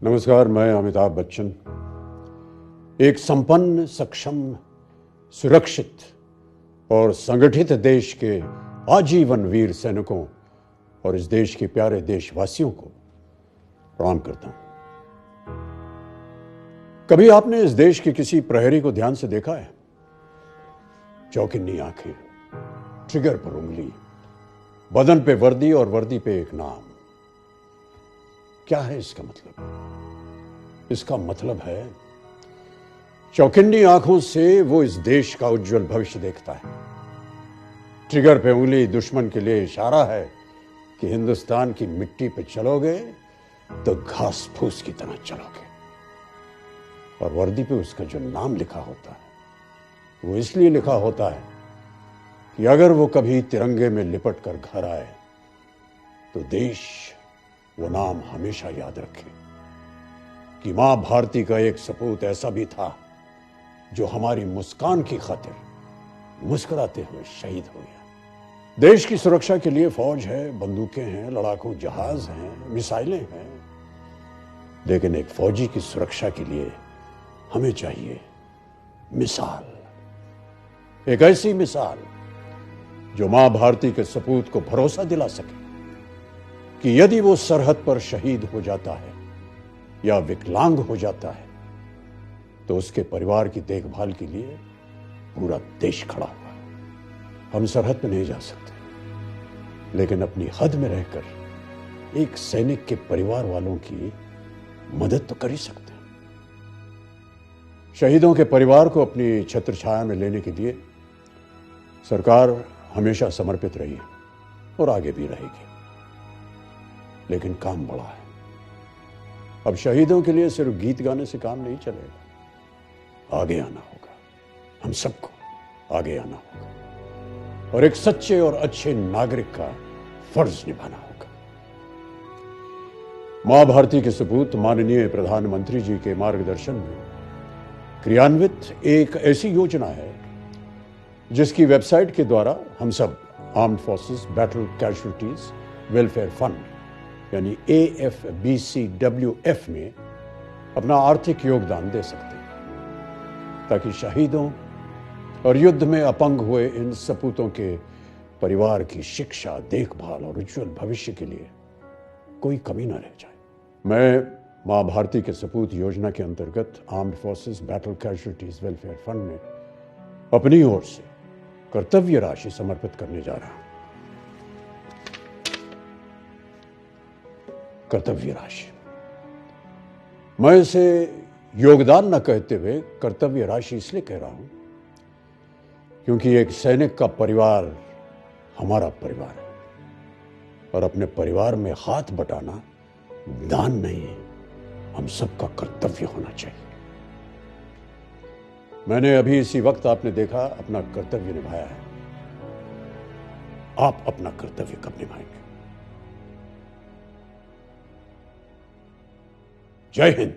नमस्कार, मैं अमिताभ बच्चन। एक संपन्न, सक्षम, सुरक्षित और संगठित देश के आजीवन वीर सैनिकों और इस देश के प्यारे देशवासियों को प्रणाम करता हूं। कभी आपने इस देश के किसी प्रहरी को ध्यान से देखा है? चौकिन्नी आंखें, ट्रिगर पर उंगली, बदन पे वर्दी और वर्दी पे एक नाम। क्या है इसका मतलब? इसका मतलब है चौकिन्नी आंखों से वो इस देश का उज्जवल भविष्य देखता है। ट्रिगर पे उंगली दुश्मन के लिए इशारा है कि हिंदुस्तान की मिट्टी पे चलोगे तो घास फूस की तरह चलोगे। और वर्दी पे उसका जो नाम लिखा होता है वो इसलिए लिखा होता है कि अगर वो कभी तिरंगे में लिपट कर घर आए तो देश वो नाम हमेशा याद रखे कि मां भारती का एक सपूत ऐसा भी था जो हमारी मुस्कान की खातिर मुस्कुराते हुए शहीद हो गया। देश की सुरक्षा के लिए फौज है, बंदूकें हैं, लड़ाकू जहाज हैं, मिसाइलें हैं, लेकिन एक फौजी की सुरक्षा के लिए हमें चाहिए मिसाल। एक ऐसी मिसाल जो मां भारती के सपूत को भरोसा दिला सके कि यदि वो सरहद पर शहीद हो जाता है या विकलांग हो जाता है तो उसके परिवार की देखभाल के लिए पूरा देश खड़ा हुआ है। हम सरहद पर नहीं जा सकते, लेकिन अपनी हद में रहकर एक सैनिक के परिवार वालों की मदद तो कर ही सकते हैं। शहीदों के परिवार को अपनी छत्र छाया में लेने के लिए सरकार हमेशा समर्पित रही है और आगे भी रहेगी, लेकिन काम बड़ा है। अब शहीदों के लिए सिर्फ गीत गाने से काम नहीं चलेगा, आगे आना होगा। हम सबको आगे आना होगा और एक सच्चे और अच्छे नागरिक का फर्ज निभाना होगा। मां भारती के सपूत माननीय प्रधानमंत्री जी के मार्गदर्शन में क्रियान्वित एक ऐसी योजना है जिसकी वेबसाइट के द्वारा हम सब armed forces battle casualties welfare fund यानी AFBCWF में अपना आर्थिक योगदान दे सकते हैं, ताकि शहीदों और युद्ध में अपंग हुए इन सपूतों के परिवार की शिक्षा, देखभाल और उज्जवल भविष्य के लिए कोई कमी न रह जाए। मैं मां भारती के सपूत योजना के अंतर्गत armed forces battle casualties welfare fund में अपनी ओर से कर्तव्य राशि समर्पित करने जा रहा हूं। कर्तव्य राशि, मैं इसे योगदान न कहते हुए कर्तव्य राशि इसलिए कह रहा हूं क्योंकि एक सैनिक का परिवार हमारा परिवार है और अपने परिवार में हाथ बटाना दान नहीं है, हम सबका कर्तव्य होना चाहिए। मैंने अभी इसी वक्त आपने देखा अपना कर्तव्य निभाया है। आप अपना कर्तव्य कब निभाएंगे? जय हिंद।